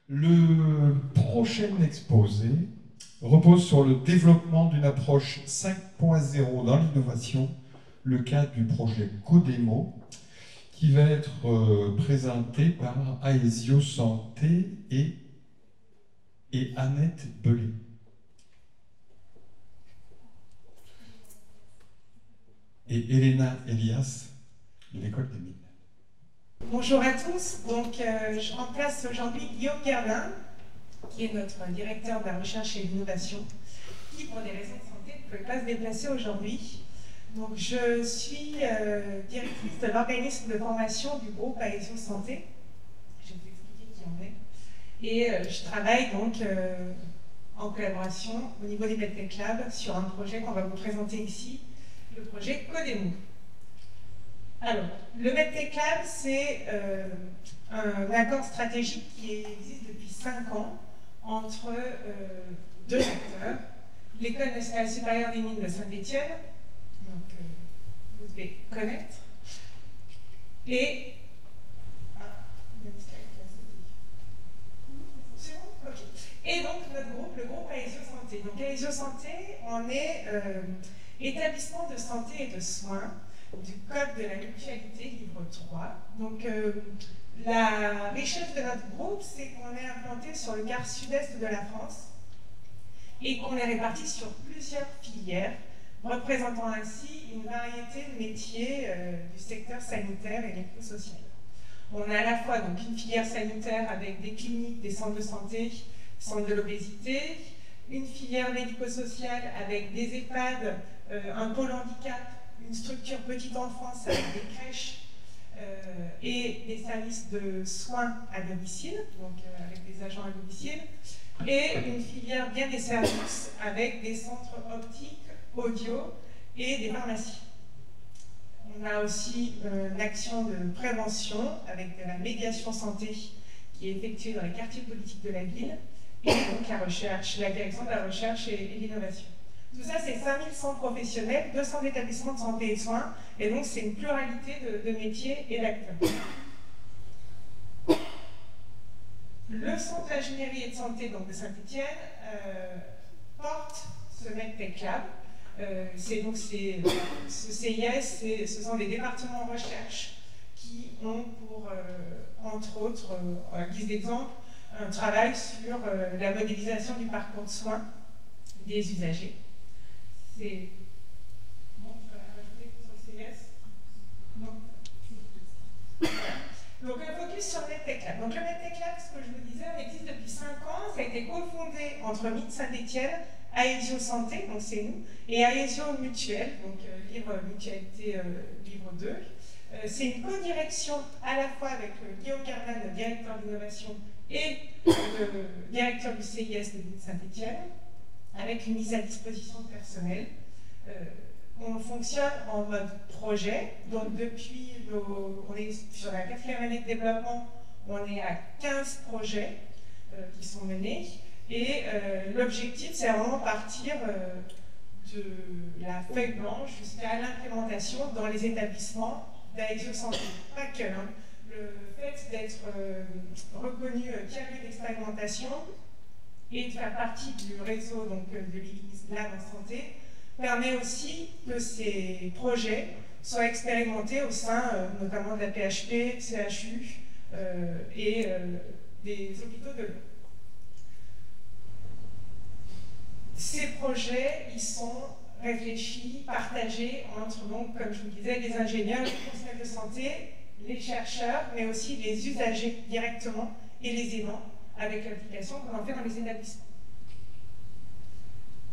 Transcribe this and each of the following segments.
Le prochain exposé repose sur le développement d'une approche 5.0 dans l'innovation, le cas du projet Codemo, qui va être présenté par Aesio Santé et Annette Belay. Et Elena Elias, de l'École des Mines. Bonjour à tous, donc je remplace aujourd'hui Guillaume Guerlin, qui est notre directeur de la recherche et de l'innovation, qui pour des raisons de santé ne pouvait pas se déplacer aujourd'hui. Donc je suis directrice de l'organisme de formation du groupe Aesio Santé, je vais vous expliquer qui on est, et je travaille donc en collaboration au niveau des MedTech Labs sur un projet qu'on va vous présenter ici, le projet Codemo. Alors, le MedTech Lab, c'est un accord stratégique qui existe depuis 5 ans entre deux acteurs, l'École nationale supérieure des mines de Saint-Étienne, donc vous devez connaître, et et donc notre groupe, le groupe Aesio Santé. Donc Aesio Santé, on est établissement de santé et de soins du Code de la mutualité, livre 3. Donc, la richesse de notre groupe, c'est qu'on est implanté sur le quart sud-est de la France et qu'on est réparti sur plusieurs filières, représentant ainsi une variété de métiers du secteur sanitaire et médico-social. On a à la fois donc une filière sanitaire avec des cliniques, des centres de santé, centres de l'obésité, une filière médico-sociale avec des EHPAD, un pôle handicap, une structure petite enfance avec des crèches et des services de soins à domicile, donc avec des agents à domicile, et une filière bien des services avec des centres optiques, audio et des pharmacies. On a aussi une action de prévention avec de la médiation santé qui est effectuée dans les quartiers politiques de la ville, et donc la recherche, la direction de la recherche et l'innovation. Tout ça, c'est 5100 professionnels, 200 établissements de santé et de soins, et donc c'est une pluralité de métiers et d'acteurs. Le centre d'ingénierie et de santé donc, de Saint-Étienne porte ce MedTech Lab. Ce CIS, ce sont des départements de recherche qui ont pour, entre autres, en guise d'exemple, un travail sur la modélisation du parcours de soins des usagers. C'est bon, je vais rajouter sur le CS. Non. Donc un focus sur le MedTech Lab. Donc le MedTech Lab, ce que je vous disais, existe depuis 5 ans. Ça a été cofondé entre Mines Saint-Étienne, Aesio Santé, donc c'est nous, et Aesio Mutuelle, donc livre Mutualité, livre 2. C'est une co-direction à la fois avec Guillaume Guerlin, le directeur d'innovation, et le directeur du CIS de Mines Saint-Étienne, avec une mise à disposition de personnel. On fonctionne en mode projet, donc depuis, on est sur la 4e année de développement, on est à 15 projets qui sont menés, et l'objectif c'est vraiment partir de la feuille blanche jusqu'à l'implémentation dans les établissements d'Aesio Santé. Pas que, hein. Le fait d'être reconnu carré d'expérimentation et de faire partie du réseau donc, de l'Église Lab en santé permet aussi que ces projets soient expérimentés au sein notamment de la PHP, CHU et des hôpitaux de Lyon. Ces projets, ils sont réfléchis, partagés entre, donc, comme je vous disais, les ingénieurs, les professionnels de santé, les chercheurs, mais aussi les usagers directement et les aidants, avec l'application qu'on en fait dans les établissements.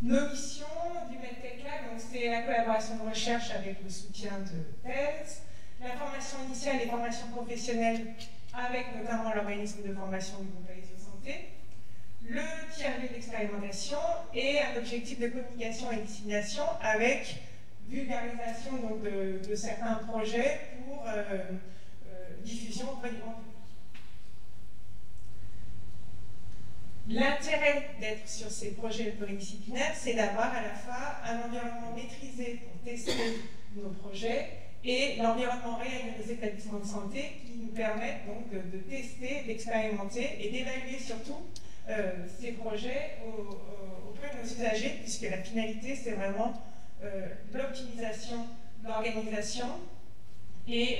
Nos missions du MedTech Lab, c'est la collaboration de recherche avec le soutien de thèse, la formation initiale et formation professionnelle avec notamment l'organisme de formation du groupe Aesio Santé, le tiers-lieu d'expérimentation et un objectif de communication et dissémination avec vulgarisation donc, de certains projets pour diffusion auprès du grand public. L'intérêt d'être sur ces projets pluridisciplinaires, c'est d'avoir à la fois un environnement maîtrisé pour tester nos projets et l'environnement réel de nos établissements de santé qui nous permettent donc de tester, d'expérimenter et d'évaluer surtout ces projets auprès de nos usagers, puisque la finalité, c'est vraiment l'optimisation de l'organisation et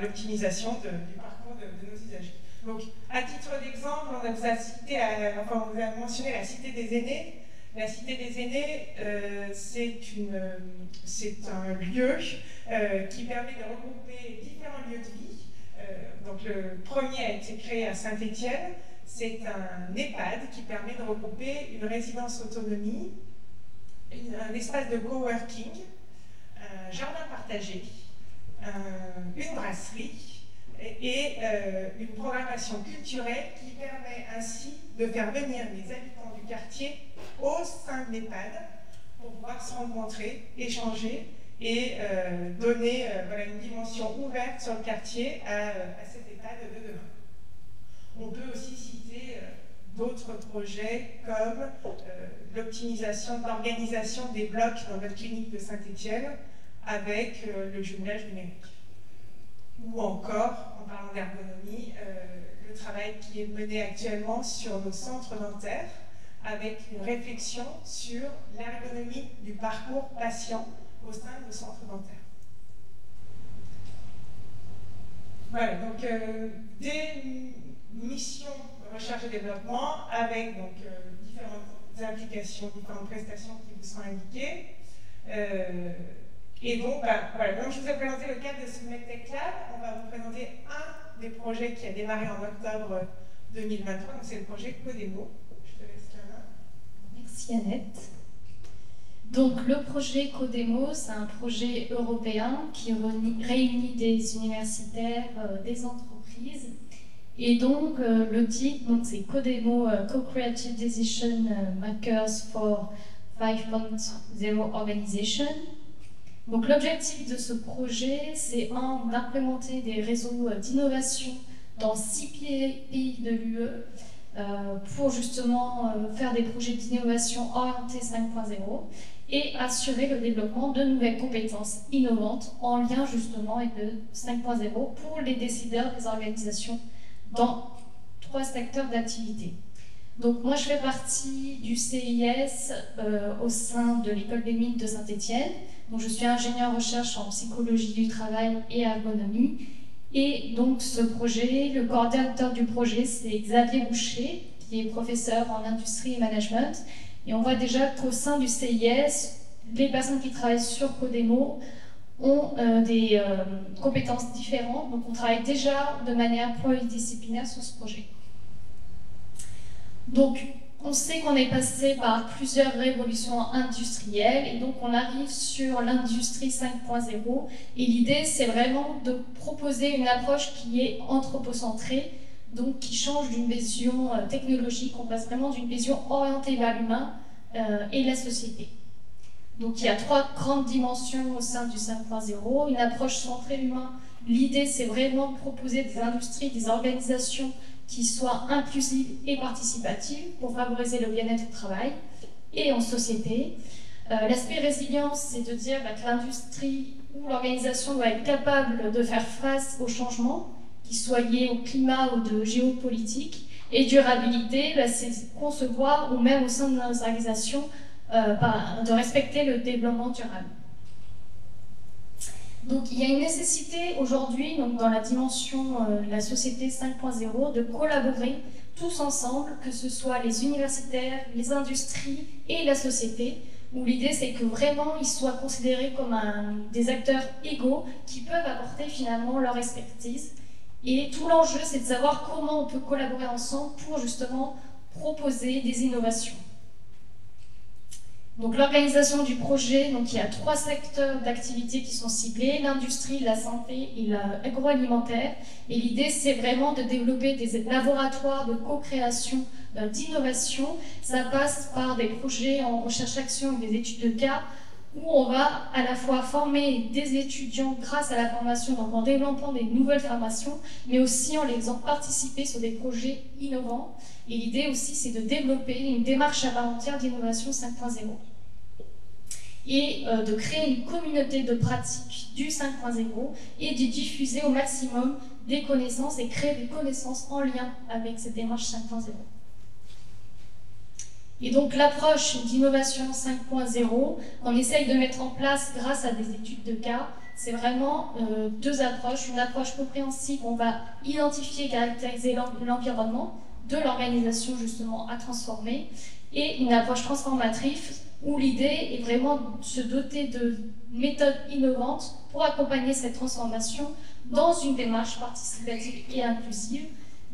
l'optimisation du parcours de nos usagers. Donc, à titre d'exemple, on vous a mentionné la Cité des Aînés. La Cité des Aînés, c'est un lieu qui permet de regrouper différents lieux de vie. Donc, le premier a été créé à Saint-Étienne. C'est un EHPAD qui permet de regrouper une résidence autonomie, un espace de coworking, un jardin partagé, une brasserie et une programmation culturelle qui permet ainsi de faire venir les habitants du quartier au sein de l'EHPAD pour pouvoir se rencontrer, échanger et donner une dimension ouverte sur le quartier à cet EHPAD de demain. On peut aussi citer d'autres projets comme l'optimisation de l'organisation des blocs dans notre clinique de Saint-Étienne avec le jumelage numérique. Ou encore, en parlant d'ergonomie, le travail qui est mené actuellement sur nos centres dentaires avec une réflexion sur l'ergonomie du parcours patient au sein de nos centres dentaires. Voilà, donc des missions de recherche et développement avec donc, différentes applications, différentes prestations qui vous sont indiquées. Et donc, voilà, donc je vous ai présenté le cadre de ce MedTech Lab. On va vous présenter un des projets qui a démarré en octobre 2023, donc c'est le projet Codemo. Je te laisse la main. Merci Annette. Donc le projet Codemo, c'est un projet européen qui réunit des universitaires, des entreprises. Et donc le titre, c'est Codemo Co-Creative Decision Makers for 5.0 Organization. Donc l'objectif de ce projet, c'est d'implémenter des réseaux d'innovation dans 6 pays de l'UE pour justement faire des projets d'innovation orientés 5.0 et assurer le développement de nouvelles compétences innovantes en lien justement avec le 5.0 pour les décideurs des organisations dans 3 secteurs d'activité. Donc moi je fais partie du CIS au sein de l'école des mines de Saint-Étienne. Donc je suis ingénieure recherche en psychologie du travail et ergonomie. Et donc ce projet, le coordinateur du projet, c'est Xavier Boucher, qui est professeur en industrie et management. Et on voit déjà qu'au sein du CIS, les personnes qui travaillent sur Codemo ont des compétences différentes. Donc on travaille déjà de manière pluridisciplinaire sur ce projet. Donc on sait qu'on est passé par plusieurs révolutions industrielles et donc on arrive sur l'industrie 5.0 et l'idée c'est vraiment de proposer une approche qui est anthropocentrée, donc qui change d'une vision technologique, on passe vraiment d'une vision orientée vers l'humain et la société. Donc il y a 3 grandes dimensions au sein du 5.0, une approche centrée humain. L'idée c'est vraiment de proposer des industries, des organisations qui soient inclusives et participatives pour favoriser le bien-être au travail et en société. L'aspect résilience, c'est de dire que l'industrie ou l'organisation doit être capable de faire face aux changements, qu'ils soient liés au climat ou de géopolitique. Et durabilité, c'est concevoir, ou même au sein de nos organisations, de respecter le développement durable. Donc il y a une nécessité aujourd'hui, dans la dimension de la société 5.0, de collaborer tous ensemble, que ce soit les universitaires, les industries et la société, où l'idée c'est que vraiment ils soient considérés comme des acteurs égaux qui peuvent apporter finalement leur expertise. Et tout l'enjeu c'est de savoir comment on peut collaborer ensemble pour justement proposer des innovations. Donc l'organisation du projet, il y a 3 secteurs d'activité qui sont ciblés, l'industrie, la santé et l'agroalimentaire. Et l'idée, c'est vraiment de développer des laboratoires de co-création, d'innovation. Ça passe par des projets en recherche-action et des études de cas, où on va à la fois former des étudiants grâce à la formation, donc en développant des nouvelles formations, mais aussi en les faisant participer sur des projets innovants. Et l'idée aussi, c'est de développer une démarche à part entière d'innovation 5.0. et de créer une communauté de pratique du 5.0 et de diffuser au maximum des connaissances et créer des connaissances en lien avec cette démarche 5.0. Et donc l'approche d'innovation 5.0, on essaye de mettre en place grâce à des études de cas, c'est vraiment deux approches. Une approche compréhensive, on va identifier et caractériser l'environnement de l'organisation justement à transformer, et une approche transformatrice où l'idée est vraiment de se doter de méthodes innovantes pour accompagner cette transformation dans une démarche participative et inclusive.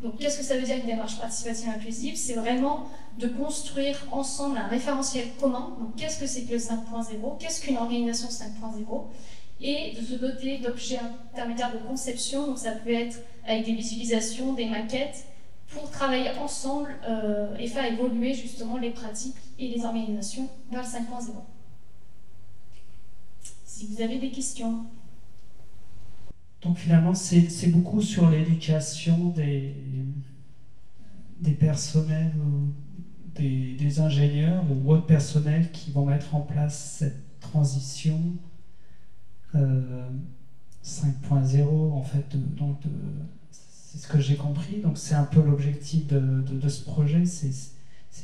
Donc, qu'est-ce que ça veut dire une démarche participative inclusive? C'est vraiment de construire ensemble un référentiel commun. Donc, qu'est-ce que c'est que le 5.0? Qu'est-ce qu'une organisation 5.0? Et de se doter d'objets intermédiaires de conception. Donc, ça peut être avec des visualisations, des maquettes, pour travailler ensemble et faire évoluer justement les pratiques et les organisations vers le 5.0. Si vous avez des questions. Donc finalement, c'est beaucoup sur l'éducation des personnels, ou des ingénieurs ou autres personnels qui vont mettre en place cette transition 5.0 en fait. C'est ce que j'ai compris. Donc c'est un peu l'objectif de ce projet, c'est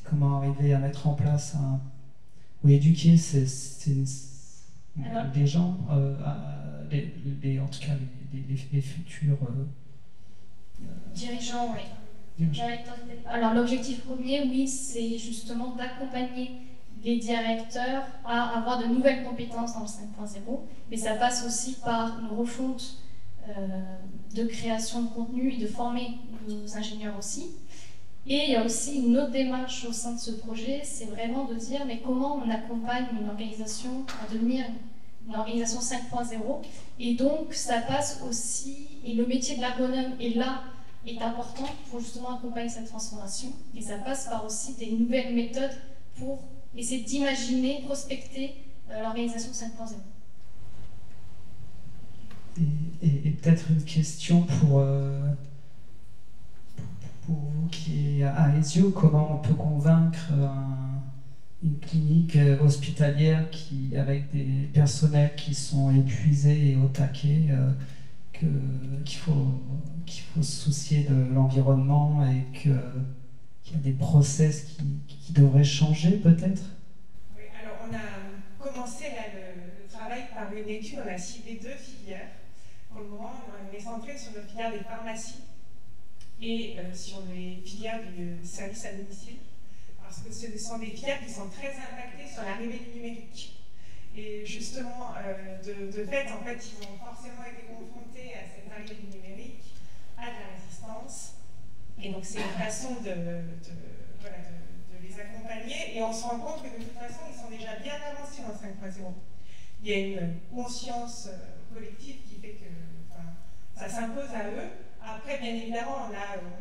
comment arriver à mettre en place ou éduquer les gens, en tout cas les futurs dirigeants, oui. Alors l'objectif premier, oui, c'est justement d'accompagner les directeurs à avoir de nouvelles compétences dans le 5.0, mais ça passe aussi par une refonte de création de contenu et de former nos ingénieurs aussi. Et il y a aussi une autre démarche au sein de ce projet, c'est vraiment de dire mais comment on accompagne une organisation à devenir une organisation 5.0, et donc ça passe aussi, et le métier de l'ergonome est important pour justement accompagner cette transformation, et ça passe par aussi des nouvelles méthodes pour essayer d'imaginer, prospecter l'organisation 5.0. Et peut-être une question pour vous qui est à Aesio, comment on peut convaincre une clinique hospitalière avec des personnels qui sont épuisés et au taquet, qu'il faut se soucier de l'environnement et qu'il y a des process qui devraient changer peut-être? Oui, alors on a commencé là, le travail par une étude, on a ciblé 2 filières. Pour le moment, on est centré sur nos filières des pharmacies et sur les filières du service à domicile, parce que ce sont des filières qui sont très impactées sur l'arrivée du numérique. Et justement, de fait, en fait, ils ont forcément été confrontés à cette arrivée du numérique, à de la résistance. Et donc, c'est une façon de les accompagner. Et on se rend compte que de toute façon, ils sont déjà bien avancés dans 5.0. Il y a une conscience collective qui fait que ça s'impose à eux. Après, bien évidemment, on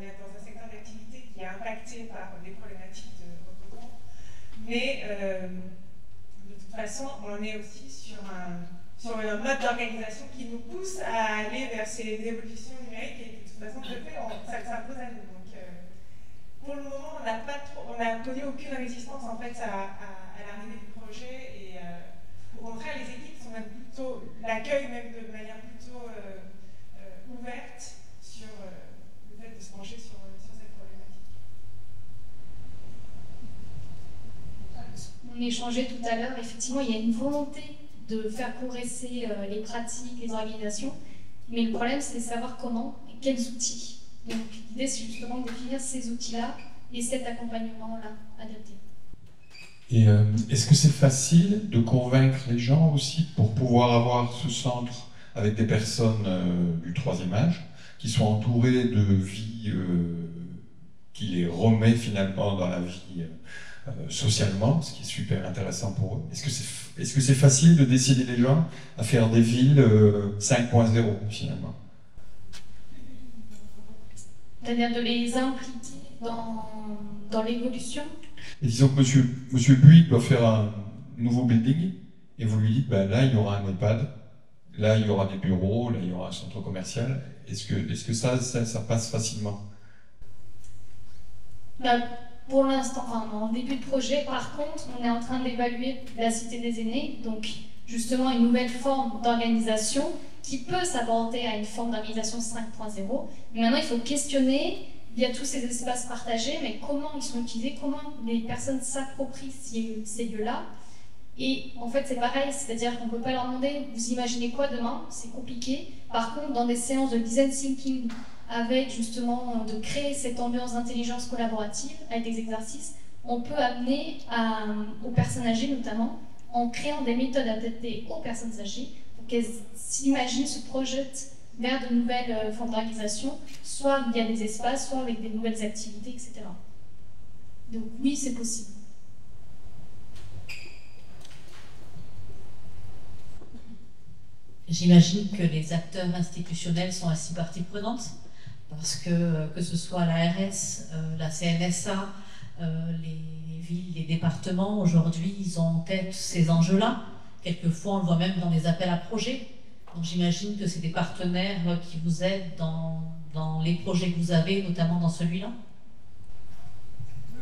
est dans un secteur d'activité qui est impacté par des problématiques de recrutement. Mais de toute façon, on est aussi sur un mode d'organisation qui nous pousse à aller vers ces évolutions numériques. Et de toute façon, de fait, ça s'impose à nous. Donc, pour le moment, on n'a connu aucune résistance en fait, à l'arrivée du projet. Et au contraire, les équipes sont même plutôt, l'accueil même de manière plutôt ouverte sur le fait de se pencher sur cette problématique. On échangeait tout à l'heure, effectivement, il y a une volonté de faire progresser les pratiques, les organisations, mais le problème, c'est de savoir comment et quels outils. Donc l'idée, c'est justement de définir ces outils-là et cet accompagnement-là adapté. Et est-ce que c'est facile de convaincre les gens aussi pour pouvoir avoir ce centre avec des personnes du 3e âge qui sont entourées de vie qui les remet finalement dans la vie socialement, ce qui est super intéressant pour eux? Est-ce que c'est facile de décider les gens à faire des villes 5.0 finalement? C'est-à-dire de les impliquer dans l'évolution. Et disons que monsieur Buis doit faire un nouveau building et vous lui dites ben là il y aura un EHPAD, là il y aura des bureaux, là il y aura un centre commercial. Est-ce que ça passe facilement? pour l'instant, enfin en début de projet. Par contre, on est en train d'évaluer la Cité des aînés, donc justement une nouvelle forme d'organisation qui peut s'apparenter à une forme d'organisation 5.0. Mais maintenant, il faut questionner, il y a tous ces espaces partagés, mais comment ils sont utilisés, comment les personnes s'approprient ces lieux-là. Et en fait, c'est pareil, c'est-à-dire qu'on ne peut pas leur demander « vous imaginez quoi demain ?» C'est compliqué. Par contre, dans des séances de design thinking, avec justement de créer cette ambiance d'intelligence collaborative, avec des exercices, on peut amener aux personnes âgées notamment, en créant des méthodes adaptées aux personnes âgées, pour qu'elles s'imaginent, se projettent vers de nouvelles formes d'organisation, soit via des espaces, soit avec des nouvelles activités, etc. Donc oui, c'est possible. J'imagine que les acteurs institutionnels sont assez partie prenante, parce que ce soit l'ARS, la CNSA, les villes, les départements, aujourd'hui, ils ont en tête ces enjeux-là. Quelquefois, on le voit même dans les appels à projets. Donc j'imagine que c'est des partenaires qui vous aident dans les projets que vous avez, notamment dans celui-là.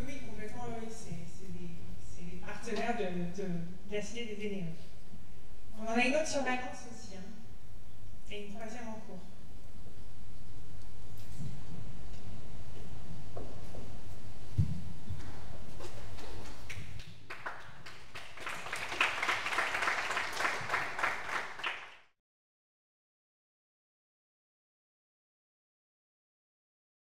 Oui, complètement, oui. C'est les partenaires de la Cité des aînés. On en a une autre sur Valence aussi, hein, et une troisième en cours.